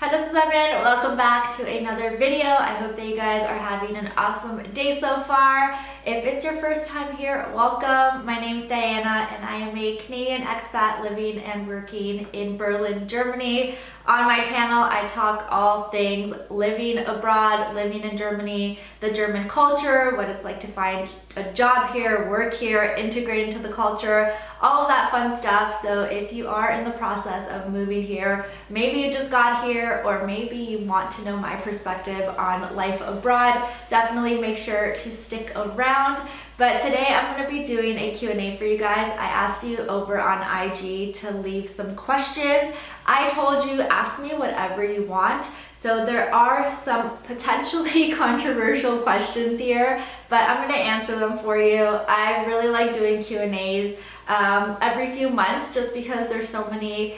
Hello zusammen, welcome back to another video. I hope that you guys are having an awesome day so far. If it's your first time here, welcome. My name's Diana and I am a Canadian expat living and working in Berlin, Germany. On my channel, I talk all things living abroad, living in Germany, the German culture, what it's like to find a job here, work here, integrate into the culture, all of that fun stuff. So if you are in the process of moving here, maybe you just got here, or maybe you want to know my perspective on life abroad, definitely make sure to stick around. But today I'm going to be doing a Q&A for you guys. I asked you over on IG to leave some questions. I told you, ask me whatever you want. So there are some potentially controversial questions here, but I'm going to answer them for you. I really like doing Q&As every few months just because there's so many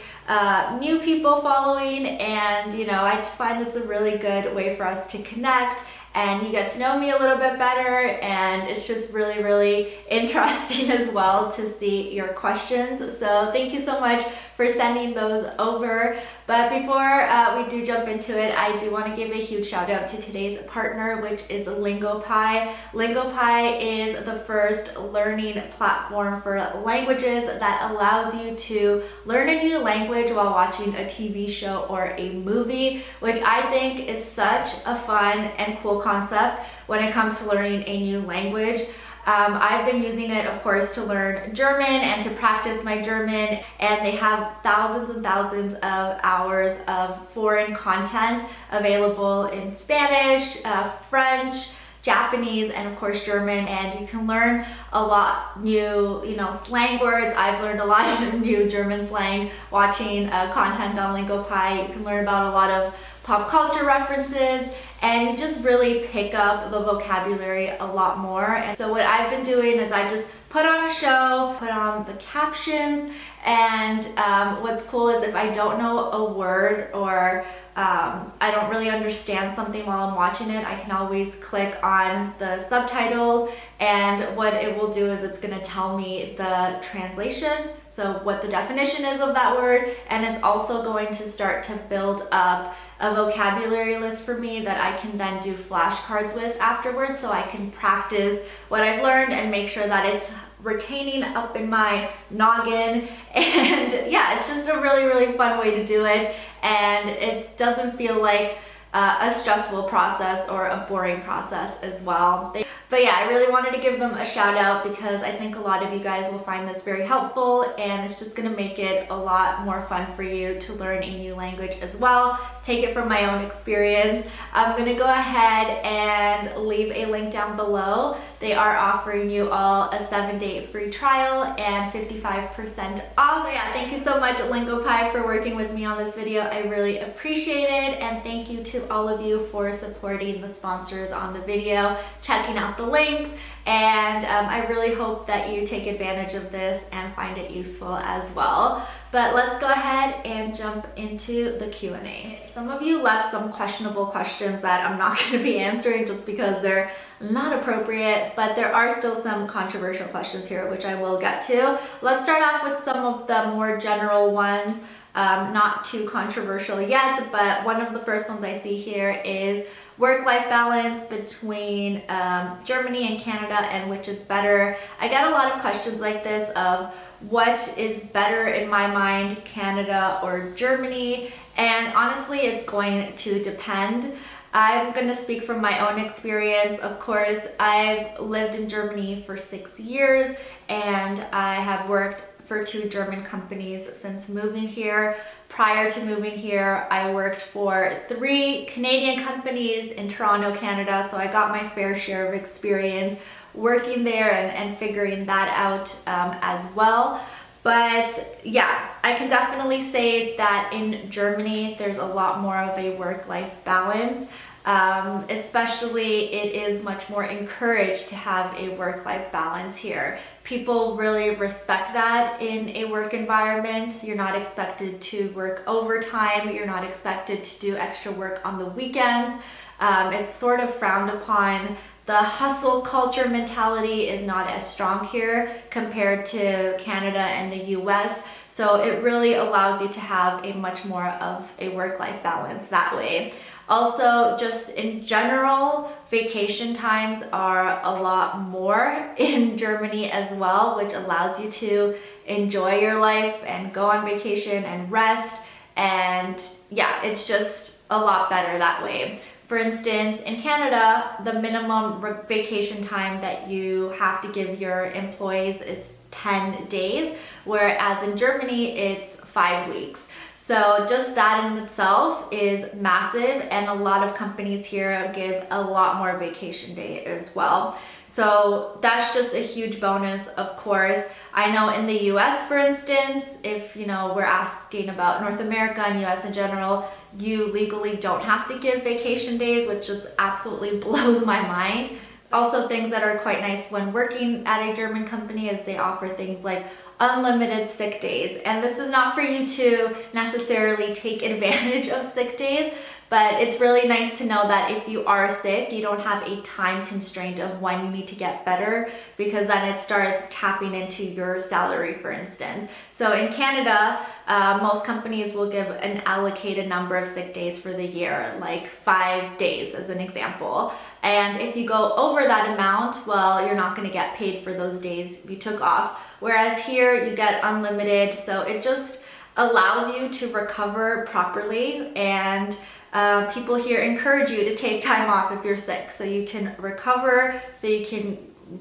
new people following, and I just find it's a really good way for us to connect and you get to know me a little bit better, and it's just really interesting as well to see your questions. So thank you so much for sending those over. But before we do jump into it, I do want to give a huge shout out to today's partner, which is LingoPie. LingoPie is the first learning platform for languages that allows you to learn a new language while watching a TV show or a movie, which I think is such a fun and cool concept when it comes to learning a new language. I've been using it, of course, to learn German and to practice my German, and they have thousands and thousands of hours of foreign content available in Spanish, French, Japanese, and of course German, and you can learn a lot new, slang words. I've learned a lot of new German slang watching content on LingoPie. You can learn about a lot of pop culture references, and you just really pick up the vocabulary a lot more. And so what I've been doing is I just put on a show, put on the captions, and what's cool is if I don't know a word or I don't really understand something while I'm watching it, I can always click on the subtitles, and what it will do is it's going to tell me the translation, so what the definition is of that word, and it's also going to start to build up a vocabulary list for me that I can then do flashcards with afterwards, so I can practice what I've learned and make sure that it's retaining up in my noggin. And yeah, it's just a really fun way to do it, and it doesn't feel like a stressful process or a boring process as well. But yeah, I really wanted to give them a shout out because I think a lot of you guys will find this very helpful, and it's just going to make it a lot more fun for you to learn a new language as well. Take it from my own experience. I'm going to go ahead and leave a link down below. They are offering you all a 7-day free trial and 55% off. So yeah, thank you so much LingoPie for working with me on this video. I really appreciate it, and thank you to all of you for supporting the sponsors on the video, checking out the links, and I really hope that you take advantage of this and find it useful as well. But let's go ahead and jump into the Q&A. Some of you left some questionable questions that I'm not going to be answering just because they're not appropriate, but there are still some controversial questions here, which I will get to. Let's start off with some of the more general ones, not too controversial yet, but one of the first ones I see here is work-life balance between Germany and Canada, and which is better. I get a lot of questions like this of what is better in my mind, Canada or Germany, and honestly it's going to depend. I'm going to speak from my own experience. Of course, I've lived in Germany for 6 years, and I have worked for 2 German companies since moving here. Prior to moving here, I worked for 3 Canadian companies in Toronto, Canada, so I got my fair share of experience working there and figuring that out as well. But yeah, I can definitely say that in Germany, there's a lot more of a work-life balance. Especially it is much more encouraged to have a work-life balance here. People really respect that in a work environment. You're not expected to work overtime. You're not expected to do extra work on the weekends. It's sort of frowned upon The hustle culture mentality is not as strong here compared to Canada and the US. So it really allows you to have a much more of a work-life balance that way. Also, just in general, vacation times are a lot more in Germany as well, which allows you to enjoy your life and go on vacation and rest. And yeah, it's just a lot better that way. For instance, in Canada, the minimum vacation time that you have to give your employees is 10 days, whereas in Germany, it's 5 weeks. So just that in itself is massive, and a lot of companies here give a lot more vacation day as well. So that's just a huge bonus, of course. I know in the US, for instance, if we're asking about North America and US in general, you legally don't have to give vacation days, which just absolutely blows my mind. Also, things that are quite nice when working at a German company is they offer things like unlimited sick days. And this is not for you to necessarily take advantage of sick days, but it's really nice to know that if you are sick, you don't have a time constraint of when you need to get better, because then it starts tapping into your salary, for instance. So in Canada, most companies will give an allocated number of sick days for the year, like 5 days as an example. And if you go over that amount, well, you're not going to get paid for those days you took off. Whereas here you get unlimited, so it just allows you to recover properly, and people here encourage you to take time off if you're sick so you can recover, so you can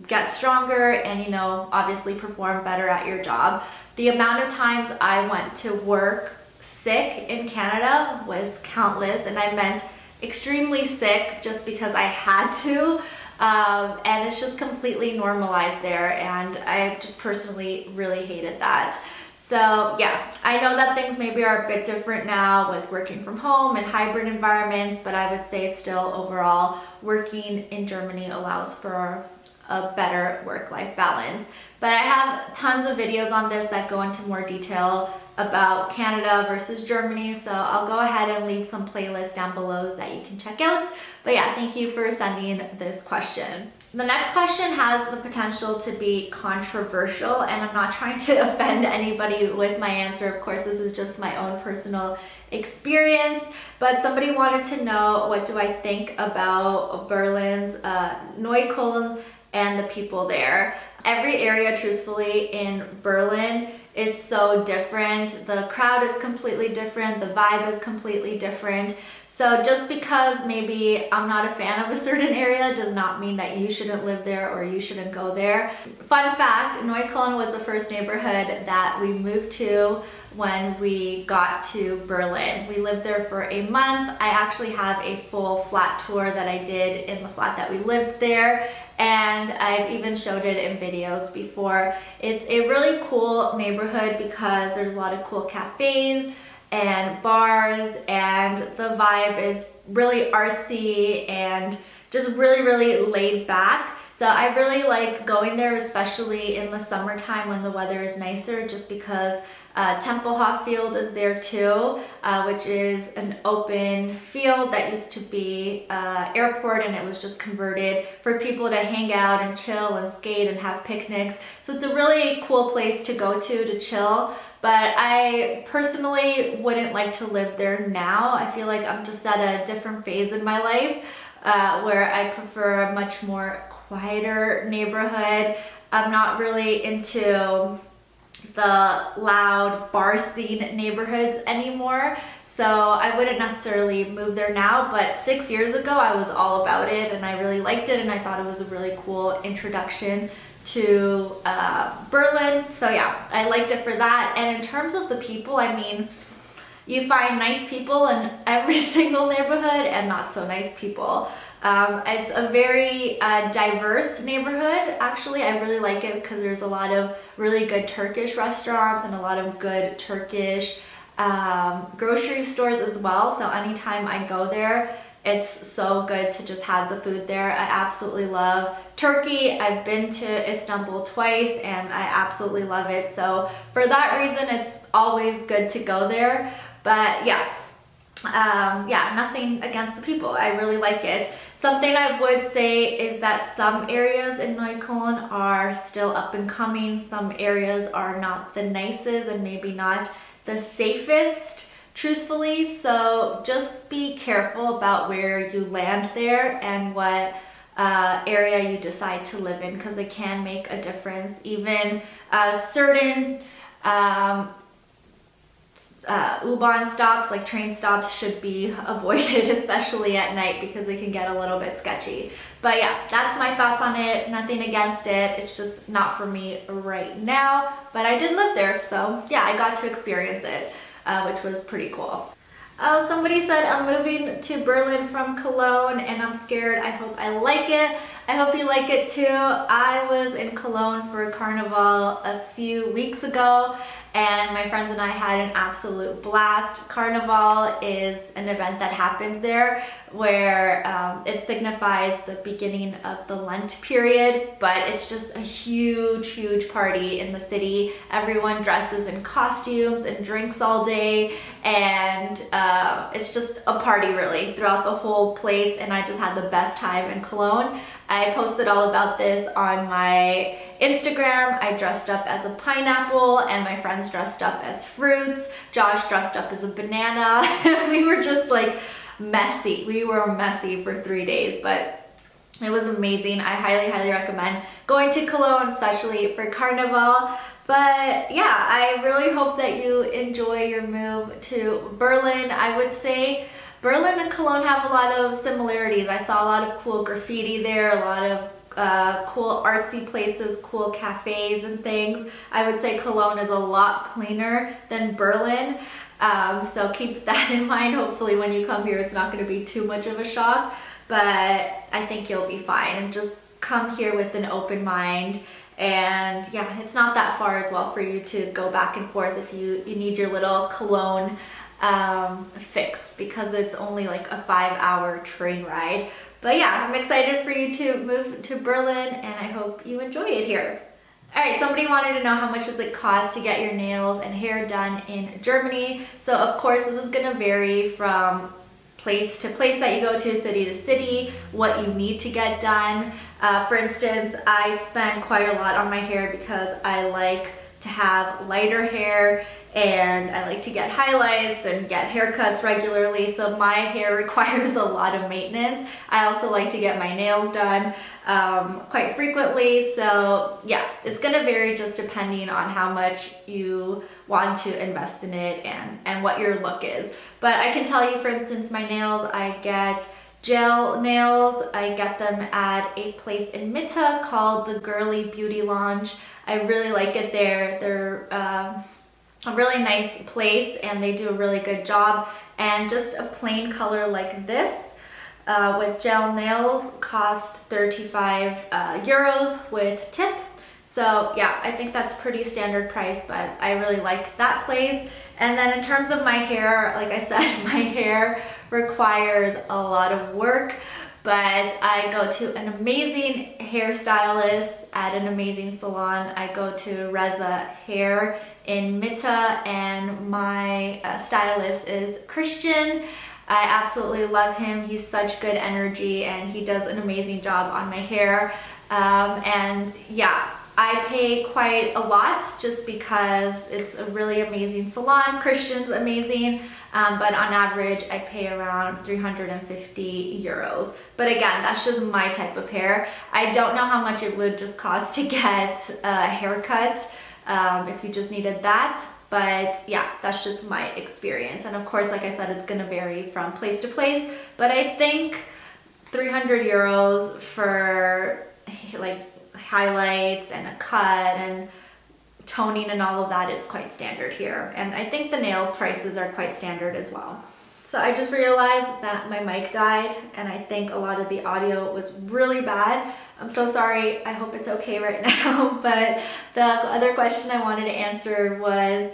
get stronger and obviously perform better at your job. The amount of times I went to work sick in Canada was countless, and I meant extremely sick just because I had to. And it's just completely normalized there, and I just personally really hated that. So yeah, I know that things maybe are a bit different now with working from home and hybrid environments, but I would say still overall working in Germany allows for a better work-life balance. But I have tons of videos on this that go into more detail about Canada versus Germany, so I'll go ahead and leave some playlists down below that you can check out. But yeah, thank you for sending this question. The next question has the potential to be controversial, and I'm not trying to offend anybody with my answer. Of course, this is just my own personal experience, but somebody wanted to know, what do I think about Berlin's Neukölln and the people there? Every area, truthfully, in Berlin is so different. The crowd is completely different. The vibe is completely different. So just because maybe I'm not a fan of a certain area does not mean that you shouldn't live there or you shouldn't go there. Fun fact, Neukölln was the first neighborhood that we moved to when we got to Berlin. We lived there for a month. I actually have a full flat tour that I did in the flat that we lived there, and I've even showed it in videos before. It's a really cool neighborhood because there's a lot of cool cafes and bars, and the vibe is really artsy and just really, really laid back. So I really like going there, especially in the summertime when the weather is nicer, just because Tempelhof Field is there too, which is an open field that used to be airport, and it was just converted for people to hang out and chill and skate and have picnics. So it's a really cool place to go to chill. But I personally wouldn't like to live there now. I feel like I'm just at a different phase in my life where I prefer a much more quieter neighborhood. I'm not really into the loud bar scene neighborhoods anymore, so I wouldn't necessarily move there now. But 6 years ago I was all about it, and I really liked it, and I thought it was a really cool introduction to Berlin. So yeah, I liked it for that. And in terms of the people, I mean, you find nice people in every single neighborhood and not so nice people. It's a very diverse neighborhood. Actually, I really like it because there's a lot of really good Turkish restaurants and a lot of good Turkish grocery stores as well. So anytime I go there, it's so good to just have the food there. I absolutely love Turkey. I've been to Istanbul twice and I absolutely love it. So for that reason, it's always good to go there. But yeah, nothing against the people. I really like it. Something I would say is that some areas in Neukölln are still up and coming. Some areas are not the nicest and maybe not the safest, truthfully. So just be careful about where you land there and what area you decide to live in, because it can make a difference. Even certain U-Bahn stops, like train stops, should be avoided, especially at night, because it can get a little bit sketchy. But yeah, that's my thoughts on it. Nothing against it. It's just not for me right now, but I did live there, so yeah, I got to experience it, which was pretty cool. Oh, somebody said I'm moving to Berlin from Cologne and I'm scared. I hope I like it. I hope you like it too. I was in Cologne for Carnival a few weeks ago and my friends and I had an absolute blast. Carnival is an event that happens there where it signifies the beginning of the Lent period, but it's just a huge party in the city. Everyone dresses in costumes and drinks all day, and it's just a party really throughout the whole place, and I just had the best time in Cologne. I posted all about this on my Instagram. I dressed up as a pineapple and my friends dressed up as fruits. Josh dressed up as a banana. We were just like messy. We were messy for 3 days, but it was amazing. I highly recommend going to Cologne, especially for Carnival. But yeah, I really hope that you enjoy your move to Berlin. I would say Berlin and Cologne have a lot of similarities. I saw a lot of cool graffiti there, a lot of cool artsy places, cool cafes and things. I would say Cologne is a lot cleaner than Berlin. So keep that in mind. Hopefully when you come here, it's not going to be too much of a shock, but I think you'll be fine. And just come here with an open mind. And yeah, it's not that far as well for you to go back and forth if you need your little Cologne fix, because it's only like a 5-hour train ride. But yeah, I'm excited for you to move to Berlin and I hope you enjoy it here. All right, somebody wanted to know how much does it cost to get your nails and hair done in Germany. So of course this is gonna vary from place to place that you go to, city to city, what you need to get done. For instance, I spend quite a lot on my hair because I like to have lighter hair and I like to get highlights and get haircuts regularly, so my hair requires a lot of maintenance. I also like to get my nails done quite frequently, so yeah, it's gonna vary just depending on how much you want to invest in it and what your look is. But I can tell you, for instance, my nails, I get gel nails. I get them at a place in Mitte called the Girly Beauty Lounge. I really like it there. They're a really nice place and they do a really good job. And just a plain color like this with gel nails cost 35 euros with tip. So yeah, I think that's pretty standard price, but I really like that place. And then in terms of my hair, like I said, my hair requires a lot of work, but I go to an amazing hairstylist at an amazing salon. I go to Reza Hair in Mitte, and my stylist is Christian. I absolutely love him. He's such good energy and he does an amazing job on my hair. And yeah, I pay quite a lot just because it's a really amazing salon. Christian's amazing, but on average I pay around 350 euros. But again, that's just my type of hair. I don't know how much it would just cost to get a haircut if you just needed that. But yeah, that's just my experience. And of course, like I said, it's gonna vary from place to place, but I think 300 euros for like highlights and a cut and toning and all of that is quite standard here. And I think the nail prices are quite standard as well. So I just realized that my mic died and I think a lot of the audio was really bad. I'm so sorry. I hope it's okay right now. But the other question I wanted to answer was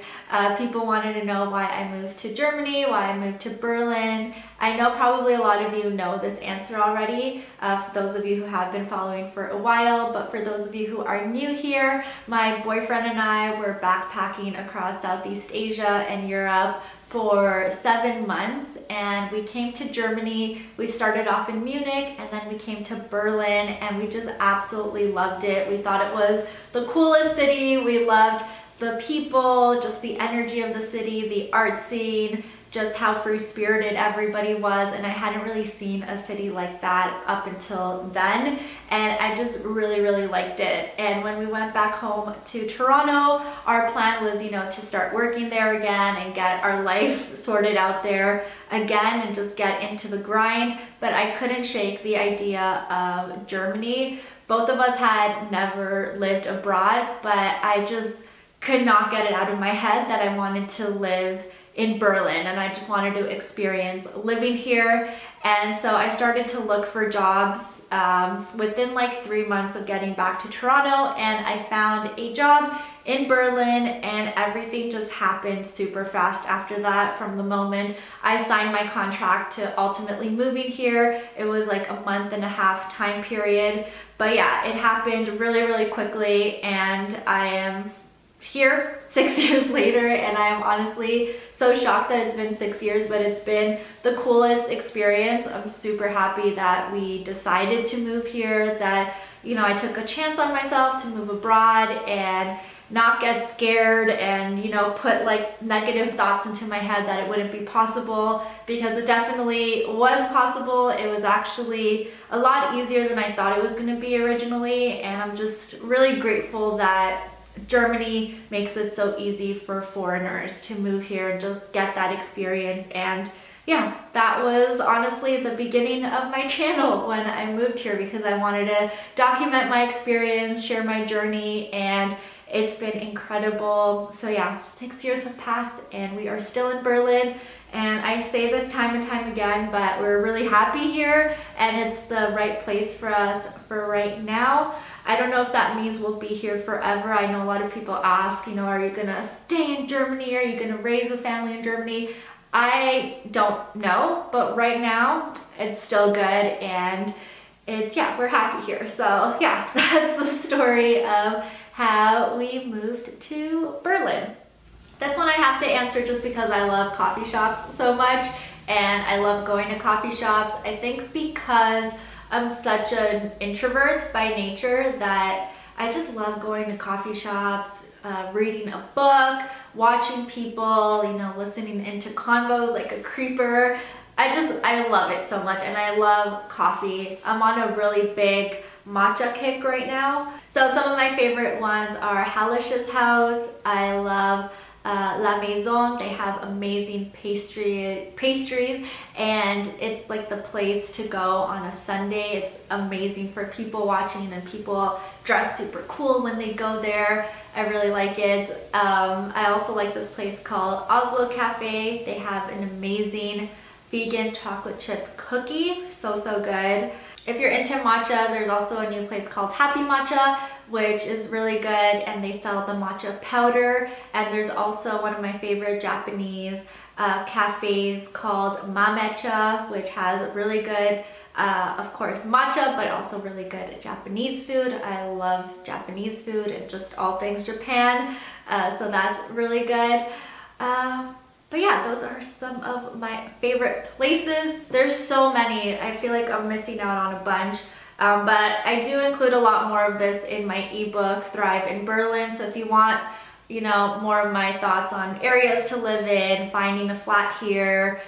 people wanted to know why I moved to Germany, why I moved to Berlin. I know probably a lot of you know this answer already, for those of you who have been following for a while, but for those of you who are new here, my boyfriend and I were backpacking across Southeast Asia and Europe for 7 months, and we came to Germany. We started off in Munich and then we came to Berlin, and we just absolutely loved it. We thought it was the coolest city. We loved the people, just the energy of the city, the art scene, just how free-spirited everybody was, and I hadn't really seen a city like that up until then, and I just really liked it. And when we went back home to Toronto, our plan was, to start working there again and get our life sorted out there again and just get into the grind. But I couldn't shake the idea of Germany. Both of us had never lived abroad, but I just could not get it out of my head that I wanted to live in Berlin, and I just wanted to experience living here. And so I started to look for jobs within like 3 months of getting back to Toronto, and I found a job in Berlin, and everything just happened super fast after that. From the moment I signed my contract to ultimately moving here, it was like a 1.5-month time period. But yeah, it happened really quickly, and I am here 6 years later, and I'm honestly so shocked that it's been 6 years, but it's been the coolest experience. I'm super happy that we decided to move here, that I took a chance on myself to move abroad and not get scared and put like negative thoughts into my head that it wouldn't be possible, because it definitely was possible. It was actually a lot easier than I thought it was going to be originally, and I'm just really grateful that Germany makes it so easy for foreigners to move here and just get that experience. And yeah, that was honestly the beginning of my channel when I moved here, because I wanted to document my experience, share my journey, and it's been incredible. So yeah, 6 years have passed and we are still in Berlin. And I say this time and time again, but we're really happy here, and it's the right place for us for right now. I don't know if that means we'll be here forever. I know a lot of people ask, are you gonna stay in Germany? Are you gonna raise a family in Germany? I don't know, but right now it's still good, and we're happy here. So yeah, that's the story of how we moved to Berlin. This one I have to answer just because I love coffee shops so much, and I love going to coffee shops. I think because I'm such an introvert by nature that I just love going to coffee shops, reading a book, watching people, listening into convos like a creeper. I love it so much, and I love coffee. I'm on a really big matcha kick right now. So some of my favorite ones are Halish's House. I love La Maison. They have amazing pastries, and it's like the place to go on a Sunday. It's amazing for people watching, and people dress super cool when they go there. I really like it. I also like this place called Oslo Cafe. They have an amazing vegan chocolate chip cookie, so good. If you're into matcha, there's also a new place called Happy Matcha, which is really good, and they sell the matcha powder. And there's also one of my favorite Japanese cafes called Mamecha, which has really good, of course, matcha, but also really good Japanese food. I love Japanese food and just all things Japan, so that's really good. But yeah, those are some of my favorite places. There's so many. I feel like I'm missing out on a bunch. But I do include a lot more of this in my ebook, Thrive in Berlin. So if you want, more of my thoughts on areas to live in, finding a flat here,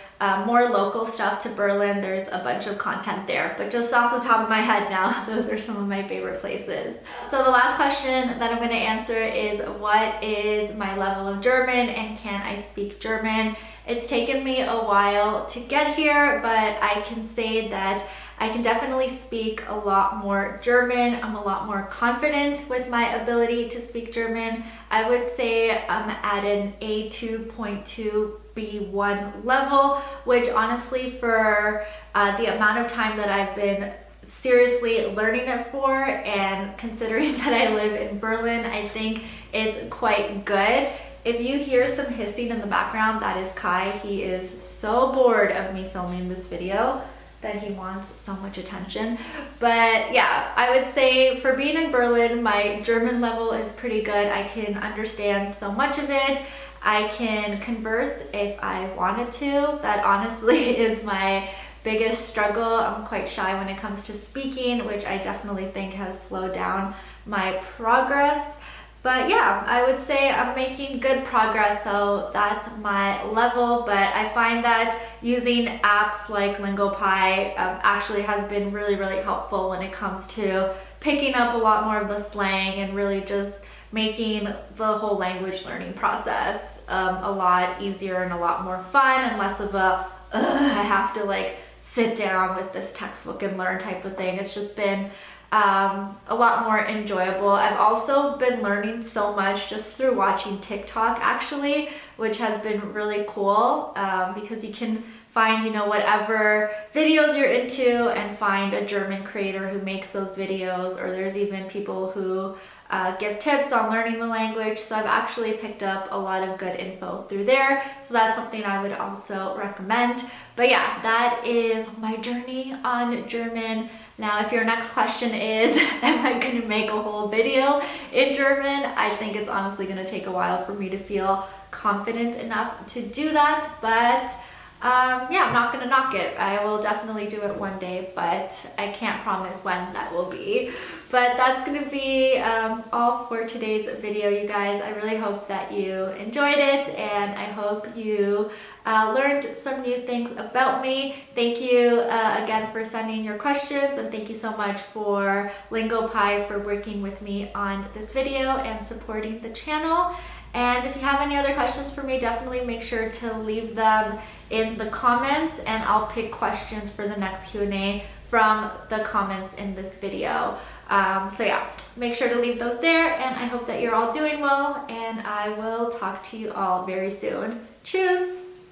more local stuff to Berlin, there's a bunch of content there. But just off the top of my head now, those are some of my favorite places. So the last question that I'm going to answer is, what is my level of German, and can I speak German? It's taken me a while to get here, but I can say that I can definitely speak a lot more German. I'm a lot more confident with my ability to speak German. I would say I'm at an A2.2 B1 level, which honestly, for the amount of time that I've been seriously learning it for, and considering that I live in Berlin, I think it's quite good. If you hear some hissing in the background, that is Kai. He is so bored of me filming this video that he wants so much attention. But yeah, I would say for being in Berlin, my German level is pretty good. I can understand so much of it. I can converse if I wanted to. That honestly is my biggest struggle. I'm quite shy when it comes to speaking, which I definitely think has slowed down my progress. But yeah, I would say I'm making good progress, so that's my level. But I find that using apps like LingoPie actually has been really, really helpful when it comes to picking up a lot more of the slang and really just making the whole language learning process a lot easier and a lot more fun and less of a, I have to like sit down with this textbook and learn type of thing. It's just been a lot more enjoyable. I've also been learning so much just through watching TikTok actually, which has been really cool because you can find, you know, whatever videos you're into and find a German creator who makes those videos, or there's even people who give tips on learning the language. So I've actually picked up a lot of good info through there. So that's something I would also recommend. But yeah, that is my journey on German. Now, if your next question is, am I going to make a whole video in German? I think it's honestly going to take a while for me to feel confident enough to do that, but yeah, I'm not gonna knock it. I will definitely do it one day, but I can't promise when that will be. But that's gonna be all for today's video, you guys. I really hope that you enjoyed it, and I hope you learned some new things about me. Thank you again for sending your questions, and thank you so much for LingoPie for working with me on this video and supporting the channel. And if you have any other questions for me, definitely make sure to leave them in the comments, and I'll pick questions for the next Q&A from the comments in this video. So yeah, make sure to leave those there, and I hope that you're all doing well, and I will talk to you all very soon. Tschüss!